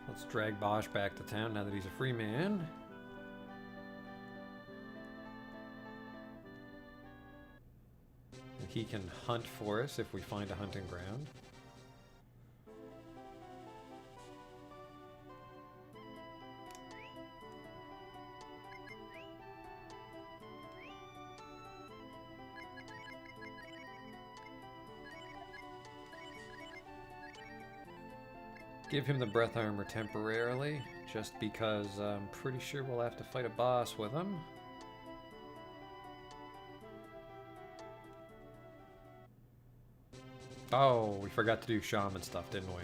Let's drag Bosch back to town now that he's a free man. And he can hunt for us if we find a hunting ground. Give him the breath armor temporarily, just because I'm pretty sure we'll have to fight a boss with him. Oh, we forgot to do Shaman stuff, didn't we?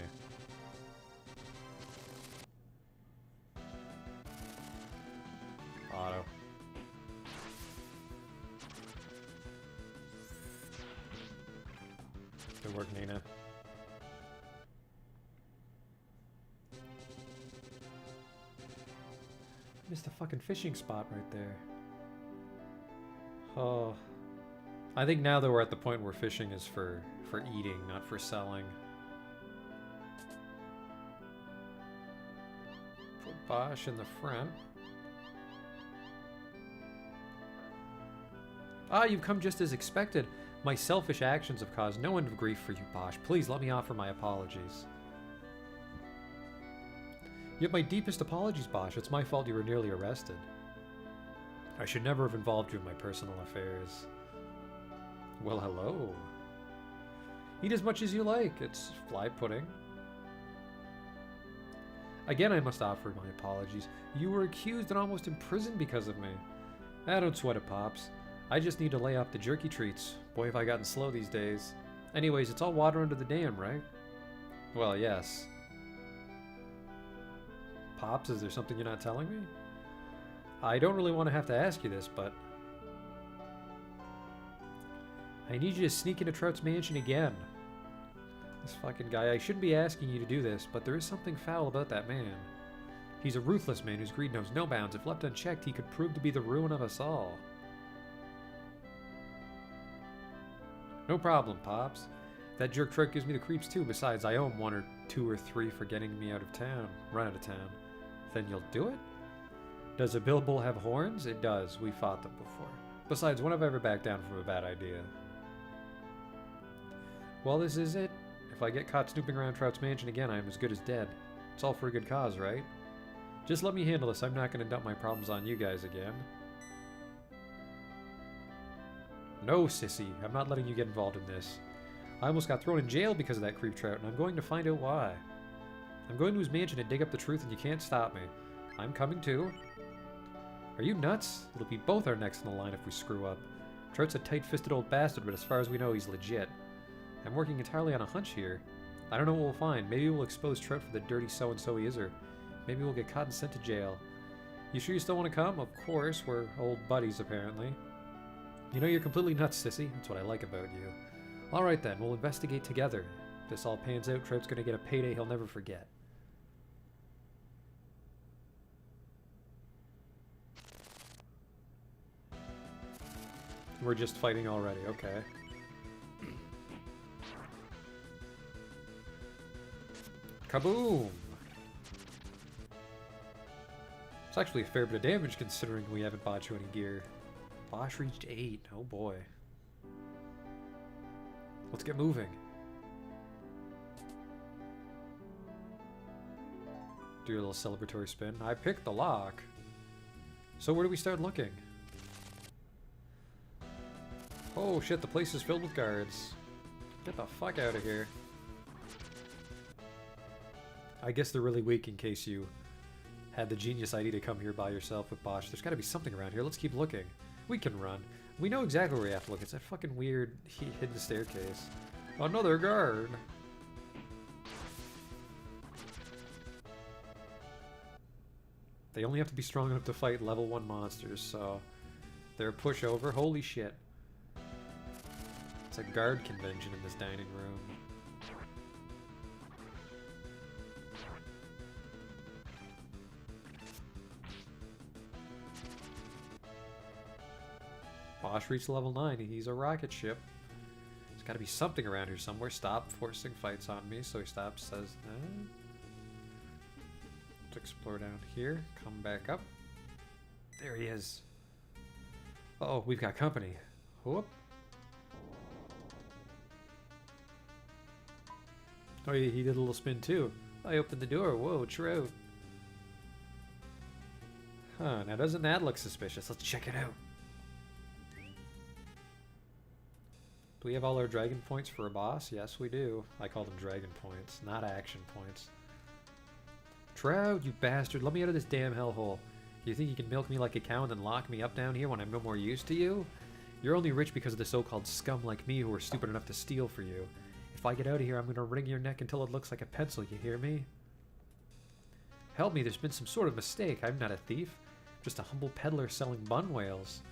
Auto. Good work, Nina. Missed a fucking fishing spot right there. Oh. I think now that we're at the point where fishing is for eating, not for selling. Put Bosch in the front. Ah, you've come just as expected. My selfish actions have caused no end of grief for you, Bosch. Please let me offer my apologies. Yet my deepest apologies, Bosch. It's my fault you were nearly arrested. I should never have involved you in my personal affairs. Well, hello. Eat as much as you like. It's fly pudding. Again, I must offer my apologies. You were accused and almost imprisoned because of me. Don't sweat it, Pops. I just need to lay off the jerky treats. Boy, have I gotten slow these days. Anyways, it's all water under the dam, right? Well, yes. Pops, is there something you're not telling me? I don't really want to have to ask you this, but I need you to sneak into Trout's mansion again. This fucking guy, I shouldn't be asking you to do this, but there is something foul about that man. He's a ruthless man whose greed knows no bounds. If left unchecked, he could prove to be the ruin of us all. No problem, Pops. That jerk Trout gives me the creeps too. Besides, I owe him 1 or 2 or 3 for getting me out of town. Run out of town. Then you'll do it? Does a Bilbo have horns? It does. We fought them before. Besides, when have I ever backed down from a bad idea? Well, this is it. If I get caught snooping around Trout's mansion again, I am as good as dead. It's all for a good cause, right? Just let me handle this. I'm not going to dump my problems on you guys again. No, Sissy. I'm not letting you get involved in this. I almost got thrown in jail because of that creep Trout, and I'm going to find out why. I'm going to his mansion to dig up the truth, and you can't stop me. I'm coming too. Are you nuts? It'll be both our necks in the line if we screw up. Trout's a tight-fisted old bastard, but as far as we know, he's legit. I'm working entirely on a hunch here. I don't know what we'll find. Maybe we'll expose Trout for the dirty so-and-so he is, or maybe we'll get caught and sent to jail. You sure you still want to come? Of course, we're old buddies, apparently. You know, you're completely nuts, Sissy. That's what I like about you. Alright then, we'll investigate together. If this all pans out, Trout's gonna get a payday he'll never forget. We're just fighting already, okay. Kaboom! It's actually a fair bit of damage considering we haven't bought you any gear. Bosch reached 8, oh boy. Let's get moving. Do a little celebratory spin. I picked the lock. So where do we start looking? Oh shit, the place is filled with guards. Get the fuck out of here. I guess they're really weak in case you had the genius idea to come here by yourself with Bosch. There's gotta be something around here. Let's keep looking. We can run. We know exactly where we have to look. It's that fucking weird hidden staircase. Another guard! They only have to be strong enough to fight level 1 monsters, so they're a pushover. Holy shit. It's a guard convention in this dining room. Bosch reached level 9. He's a rocket ship. There's got to be something around here somewhere. Stop forcing fights on me. So he stops, says, Let's explore down here. Come back up. There he is. Uh-oh, we've got company. Whoop. Oh, he did a little spin too. I opened the door. Whoa, Trout. Huh, now doesn't that look suspicious? Let's check it out. Do we have all our dragon points for a boss? Yes, we do. I call them dragon points, not action points. Trout, you bastard. Let me out of this damn hellhole. You think you can milk me like a cow and then lock me up down here when I'm no more use to you? You're only rich because of the so-called scum like me who are stupid enough to steal for you. If I get out of here, I'm going to wring your neck until it looks like a pencil, you hear me? Help me, there's been some sort of mistake. I'm not a thief. I'm just a humble peddler selling bun whales.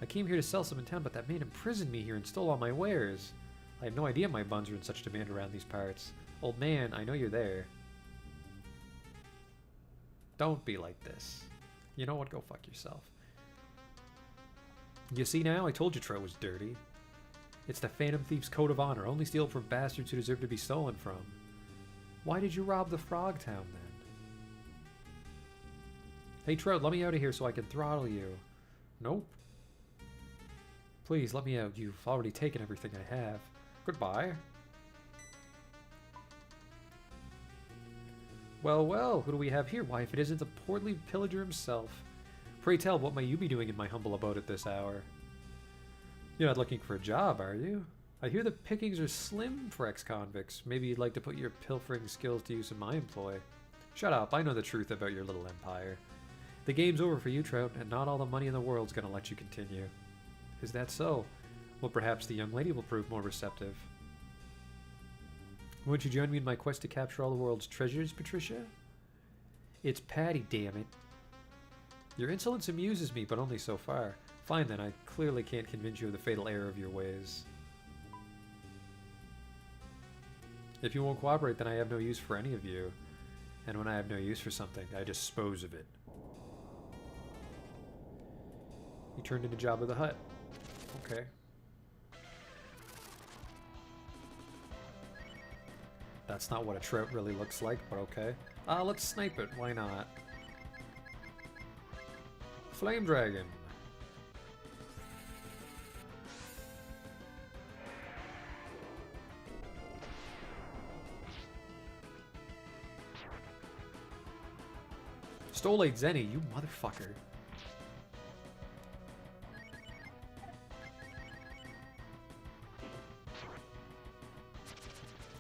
I came here to sell some in town, but that man imprisoned me here and stole all my wares. I had no idea my buns were in such demand around these parts. Old man, I know you're there. Don't be like this. You know what? Go fuck yourself. You see now? I told you Trout was dirty. It's the Phantom Thief's code of honor. Only steal from bastards who deserve to be stolen from. Why did you rob the Frog Town then? Hey Trout, let me out of here so I can throttle you. Nope. Please, let me out. You've already taken everything I have. Goodbye. Well, well, who do we have here? Why, if it isn't the portly pillager himself. Pray tell, what may you be doing in my humble abode at this hour? You're not looking for a job, are you? I hear the pickings are slim for ex-convicts. Maybe you'd like to put your pilfering skills to use in my employ. Shut up, I know the truth about your little empire. The game's over for you, Trout, and not all the money in the world's gonna let you continue. Is that so? Well, perhaps the young lady will prove more receptive. Won't you join me in my quest to capture all the world's treasures, Patricia? It's Patty, damn it. Your insolence amuses me, but only so far. Fine then, I clearly can't convince you of the fatal error of your ways. If you won't cooperate, then I have no use for any of you. And when I have no use for something, I dispose of it. He turned into Jabba the Hutt. Okay. That's not what a trout really looks like, but okay. Let's snipe it. Why not? Flame Dragon. Stole Zenny, you motherfucker.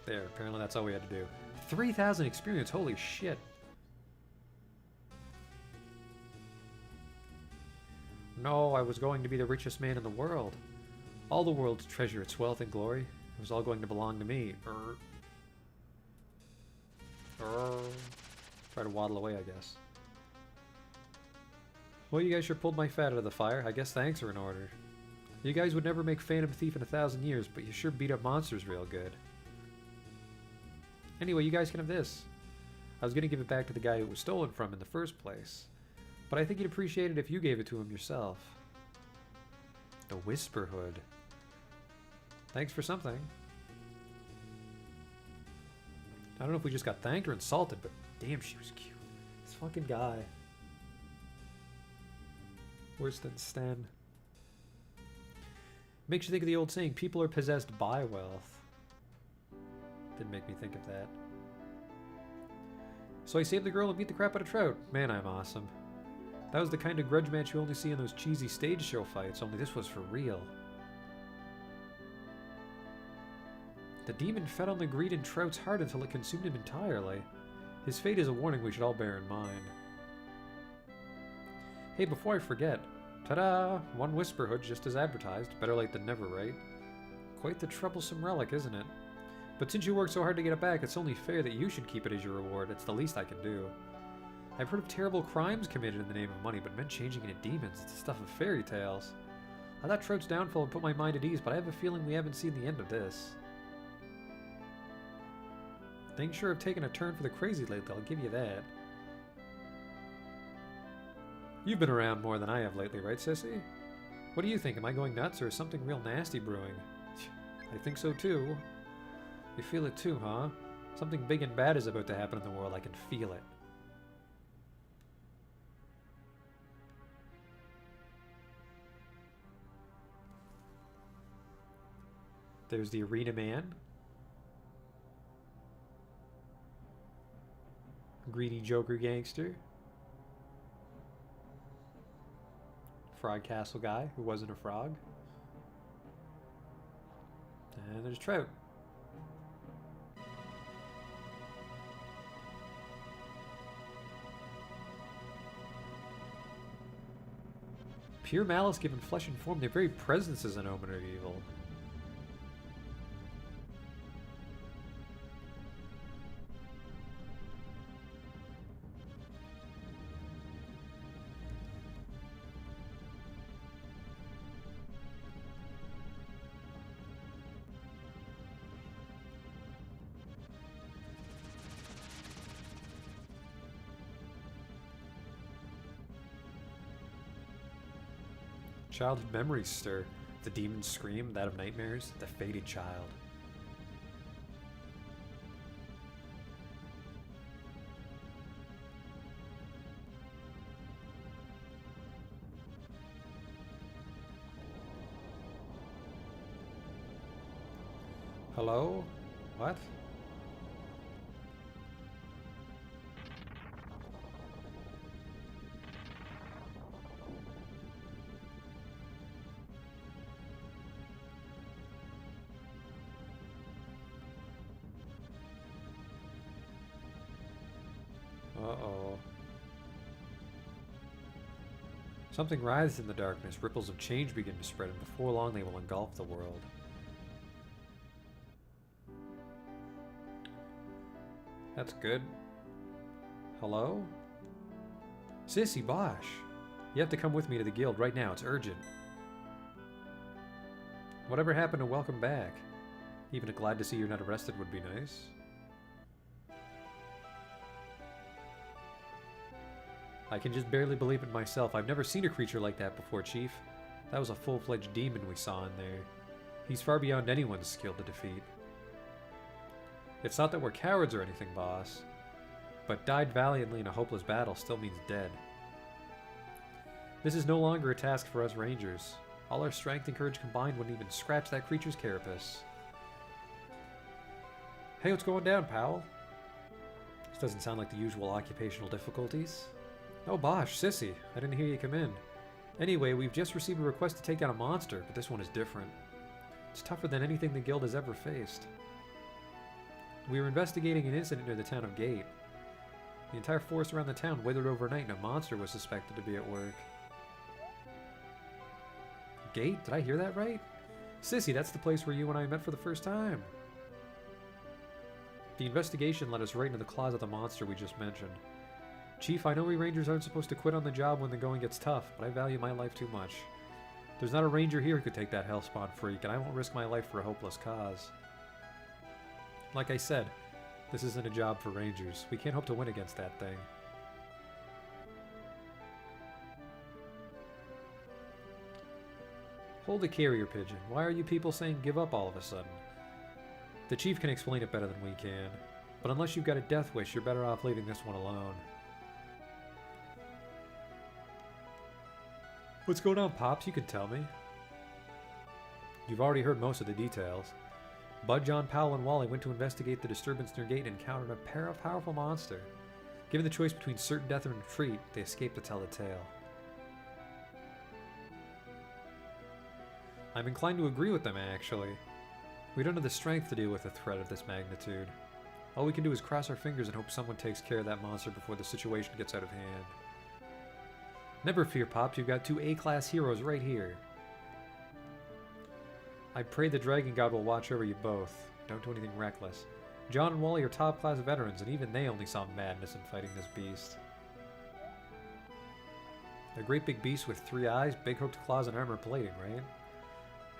There, apparently that's all we had to do. 3,000 experience, holy shit. No, I was going to be the richest man in the world. All the world's treasure, its wealth and glory, it was all going to belong to me. Try to waddle away, I guess. Well, you guys sure pulled my fat out of the fire. I guess thanks are in order. You guys would never make Phantom Thief in 1,000 years, but you sure beat up monsters real good. Anyway, you guys can have this. I was going to give it back to the guy it was stolen from in the first place, but I think he'd appreciate it if you gave it to him yourself. The Whisper Hood. Thanks for something. I don't know if we just got thanked or insulted, but damn, she was cute. This fucking guy. Worse than Sten. Makes you think of the old saying, people are possessed by wealth. Didn't make me think of that. So I saved the girl and beat the crap out of Trout. Man, I'm awesome. That was the kind of grudge match you only see in those cheesy stage show fights, only this was for real. The demon fed on the greed in Trout's heart until it consumed him entirely. His fate is a warning we should all bear in mind. Hey, before I forget, ta-da! One Whisper Hood just as advertised. Better late than never, right? Quite the troublesome relic, isn't it? But since you worked so hard to get it back, it's only fair that you should keep it as your reward. It's the least I can do. I've heard of terrible crimes committed in the name of money, but men changing into demons, it's the stuff of fairy tales. I thought Trout's downfall would put my mind at ease, but I have a feeling we haven't seen the end of this. Things sure have taken a turn for the crazy lately, I'll give you that. You've been around more than I have lately, right, Sissy? What do you think? Am I going nuts, or is something real nasty brewing? I think so, too. You feel it too, huh? Something big and bad is about to happen in the world. I can feel it. There's the arena man. Greedy Joker gangster. Frog Castle guy who wasn't a frog. And there's Trout. Pure malice given flesh and form. Their very presence is an omen of evil. Childhood memories stir. The demon's scream, that of nightmares, the fated child. Hello? What? Uh-oh. Something writhes in the darkness. Ripples of change begin to spread, and before long they will engulf the world. That's good. Hello? Sissy, Bosch! You have to come with me to the guild right now. It's urgent. Whatever happened to welcome back? Even glad to see you're not arrested would be nice. I can just barely believe it myself. I've never seen a creature like that before, Chief. That was a full-fledged demon we saw in there. He's far beyond anyone's skill to defeat. It's not that we're cowards or anything, boss. But died valiantly in a hopeless battle still means dead. This is no longer a task for us rangers. All our strength and courage combined wouldn't even scratch that creature's carapace. Hey, what's going down, pal? This doesn't sound like the usual occupational difficulties. Oh, Bosch, Sissy, I didn't hear you come in. Anyway, we've just received a request to take down a monster, but this one is different. It's tougher than anything the guild has ever faced. We were investigating an incident near the town of Gate. The entire forest around the town withered overnight and a monster was suspected to be at work. Gate? Did I hear that right? Sissy, that's the place where you and I met for the first time. The investigation led us right into the claws of the monster we just mentioned. Chief, I know we rangers aren't supposed to quit on the job when the going gets tough, but I value my life too much. There's not a ranger here who could take that hellspawn freak, and I won't risk my life for a hopeless cause. Like I said, this isn't a job for rangers. We can't hope to win against that thing. Hold the carrier pigeon. Why are you people saying give up all of a sudden? The chief can explain it better than we can, but unless you've got a death wish, you're better off leaving this one alone. What's going on, Pops? You could tell me. You've already heard most of the details. Bud, John, Powell, and Wally went to investigate the disturbance near Gate and encountered a powerful monster. Given the choice between certain death or retreat, they escaped to tell the tale. I'm inclined to agree with them, actually. We don't have the strength to deal with a threat of this magnitude. All we can do is cross our fingers and hope someone takes care of that monster before the situation gets out of hand. Never fear, Pops. You've got two A-class heroes right here. I pray the Dragon God will watch over you both. Don't do anything reckless. John and Wally are top-class veterans, and even they only saw madness in fighting this beast. A great big beast with 3 eyes, big hooked claws, and armor plating, right?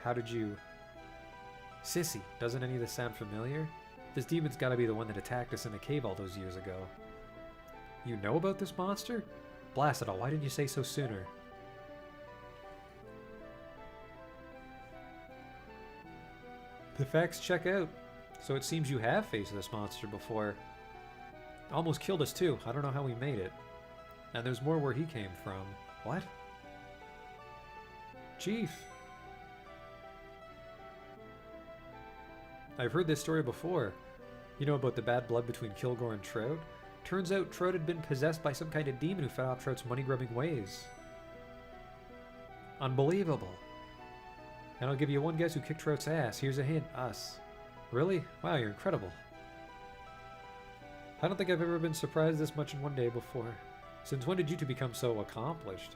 How did you... Sissy, doesn't any of this sound familiar? This demon's gotta be the one that attacked us in the cave all those years ago. You know about this monster? Blast it all, why didn't you say so sooner? The facts check out. So it seems you have faced this monster before. Almost killed us too. I don't know how we made it. And there's more where he came from. What? Chief! I've heard this story before. You know about the bad blood between Kilgore and Trout? Turns out Trout had been possessed by some kind of demon who fed off Trout's money-grubbing ways. Unbelievable. And I'll give you one guess who kicked Trout's ass. Here's a hint. Us. Really? Wow, you're incredible. I don't think I've ever been surprised this much in one day before. Since when did you two become so accomplished?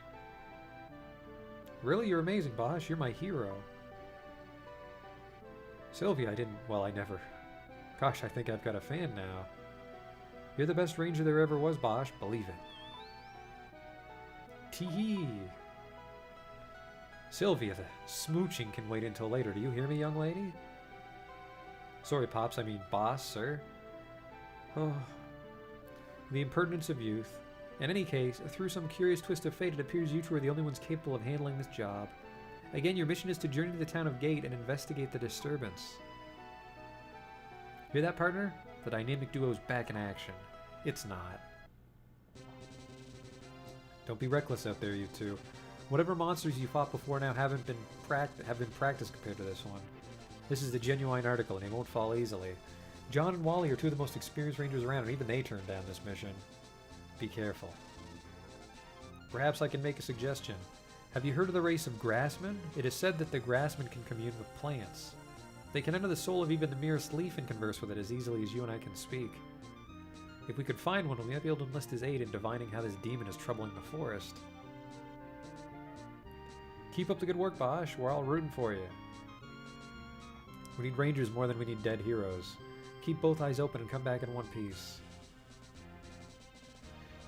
Really? You're amazing, Bosch. You're my hero. Sylvia, I never. Gosh, I think I've got a fan now. You're the best ranger there ever was, Bosch. Believe it. Tee-hee. Sylvia, the smooching can wait until later. Do you hear me, young lady? Sorry, Pops. I mean, boss, sir. Oh. The impertinence of youth. In any case, through some curious twist of fate, it appears you two are the only ones capable of handling this job. Again, your mission is to journey to the town of Gate and investigate the disturbance. Hear that, partner? The dynamic duo's back in action. It's not. Don't be reckless out there, you two. Whatever monsters you fought before now have been practiced compared to this one. This is the genuine article, and it won't fall easily. John and Wally are two of the most experienced rangers around, and even they turned down this mission. Be careful. Perhaps I can make a suggestion. Have you heard of the race of grassmen? It is said that the grassmen can commune with plants. They can enter the soul of even the merest leaf and converse with it as easily as you and I can speak. If we could find one, we might be able to enlist his aid in divining how this demon is troubling the forest. Keep up the good work, Bosch. We're all rooting for you. We need rangers more than we need dead heroes. Keep both eyes open and come back in one piece.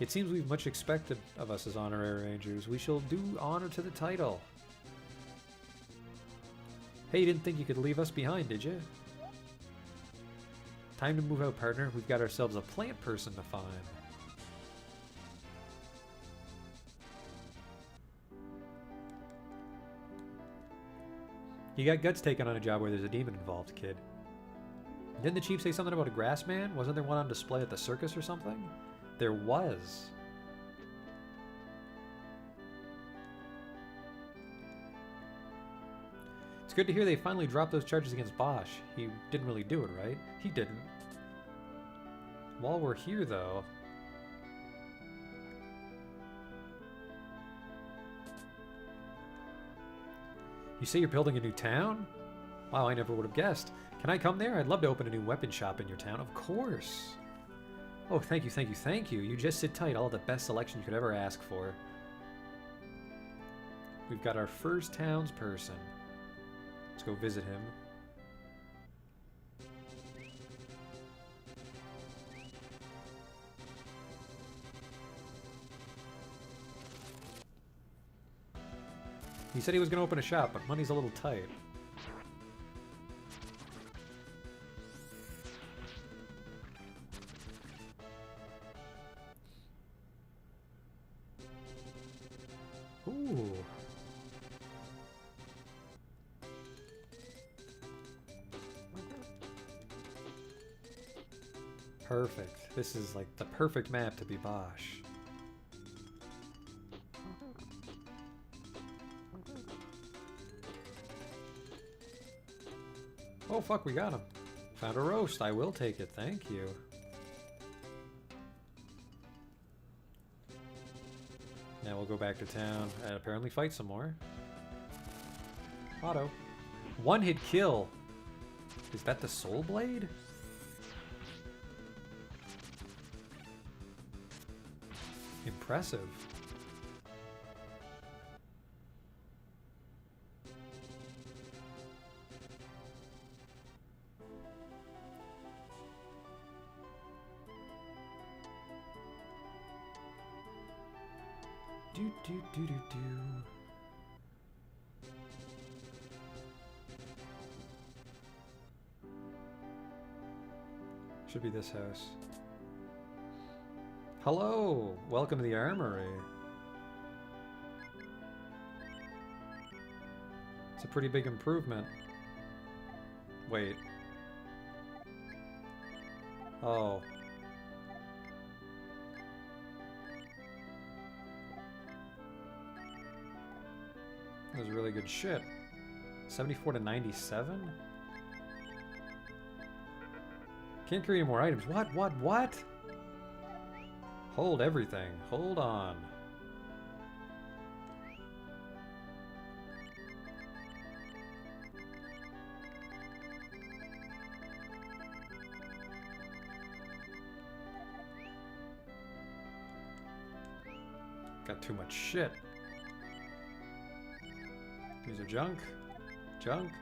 It seems we've much expected of us as honorary rangers. We shall do honor to the title. Hey, you didn't think you could leave us behind, did you? Time to move out, partner. We've got ourselves a plant person to find. You got guts taking on a job where there's a demon involved, kid. Didn't the chief say something about a grass man? Wasn't there one on display at the circus or something? There was. It's good to hear they finally dropped those charges against Bosch. He didn't really do it, right? He didn't. While we're here, though... You say you're building a new town? Wow, I never would have guessed. Can I come there? I'd love to open a new weapon shop in your town. Of course. Oh, thank you, thank you, thank you. You just sit tight. I'll have the best selection you could ever ask for. We've got our first townsperson. Let's go visit him. He said he was going to open a shop, but money's a little tight. Ooh. Perfect. This is like the perfect map to be Bosch. Oh fuck, we got him. Found a roast. I will take it. Thank you. Now we'll go back to town and apparently fight some more. Auto. One hit kill. Is that the Soul Blade? Impressive. Do do do do do. Should be this house. Hello! Welcome to the armory. It's a pretty big improvement. Wait. Oh. That was really good shit. 74 to 97? Can't carry any more items. What? Hold everything. Hold on. Got too much shit. These are junk. Junk.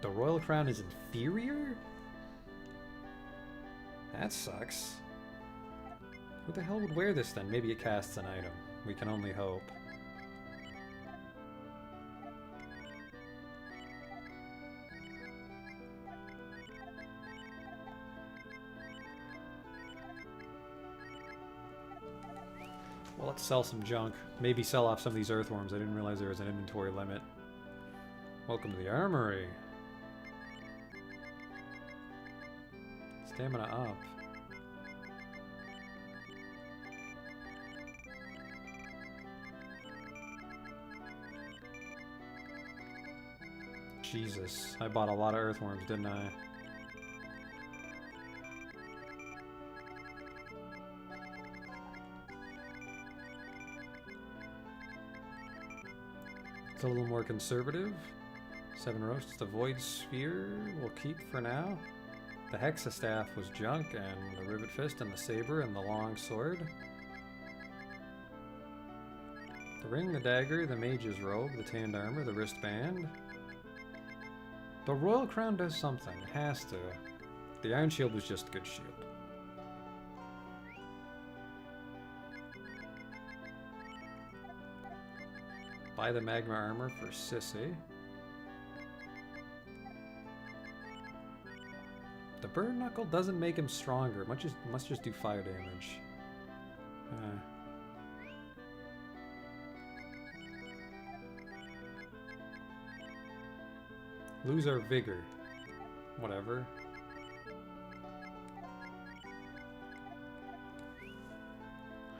The Royal Crown is inferior? That sucks. Who the hell would wear this then? Maybe it casts an item. We can only hope. Well, let's sell some junk. Maybe sell off some of these earthworms. I didn't realize there was an inventory limit. Welcome to the armory. Stamina up. Jesus, I bought a lot of earthworms, didn't I? It's a little more conservative. 7 roasts. The void sphere we'll keep for now. The hexastaff was junk, and the rivet fist and the saber and the long sword. The ring, the dagger, the mage's robe, the tanned armor, the wristband. The Royal Crown does something. It has to. The iron shield was just a good shield. Buy the magma armor for Sissy. The burn knuckle doesn't make him stronger. It must just do fire damage. Lose our vigor. Whatever.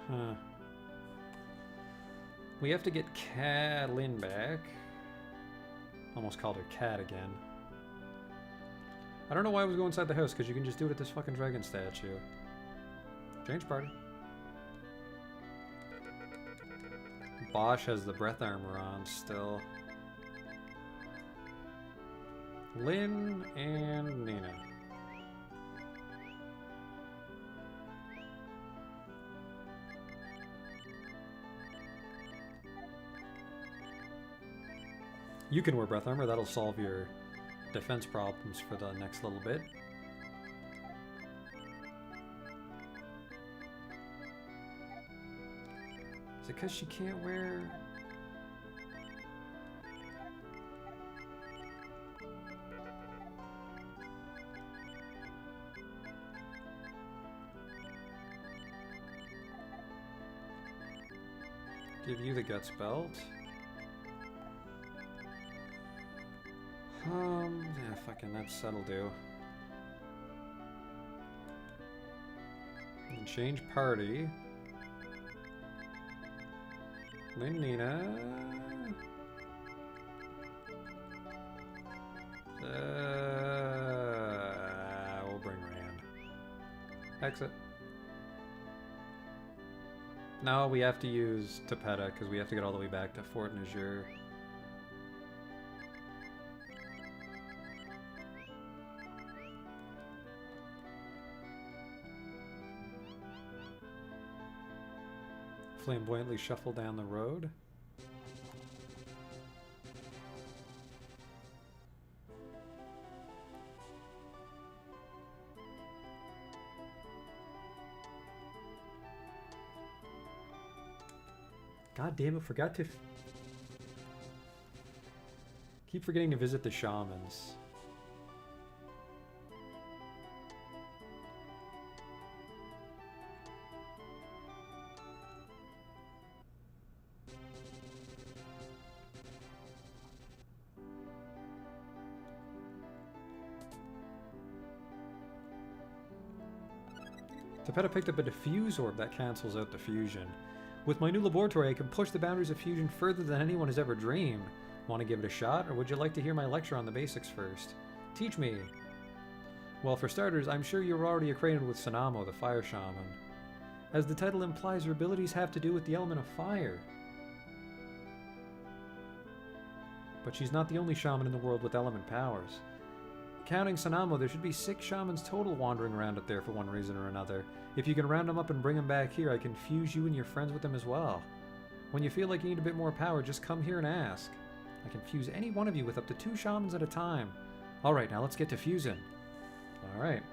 Huh. We have to get Lynn back. Almost called her Cat again. I don't know why I was going inside the house, because you can just do it at this fucking dragon statue. Change party. Bosch has the breath armor on still. Lynn and Nina. You can wear breath armor, that'll solve your defense problems for the next little bit. Is it because she can't wear... Give you the guts belt. Yeah, fucking that'll do. And change party. Lynn, Nina. We'll bring Rand. Exit. No, we have to use Tapeta because we have to get all the way back to Fort Niger. Flamboyantly shuffle down the road. God damn it, forgot to... Keep forgetting to visit the shamans. Tapeta picked up a diffuse orb that cancels out the fusion. With my new laboratory, I can push the boundaries of fusion further than anyone has ever dreamed. Want to give it a shot, or would you like to hear my lecture on the basics first? Teach me. Well, for starters, I'm sure you're already acquainted with Sanamo, the fire shaman. As the title implies, her abilities have to do with the element of fire. But she's not the only shaman in the world with element powers. Counting Sanamo, there should be 6 shamans total wandering around up there for one reason or another. If you can round them up and bring them back here, I can fuse you and your friends with them as well. When you feel like you need a bit more power, just come here and ask. I can fuse any one of you with up to 2 shamans at a time. Alright, now let's get to fusing. Alright.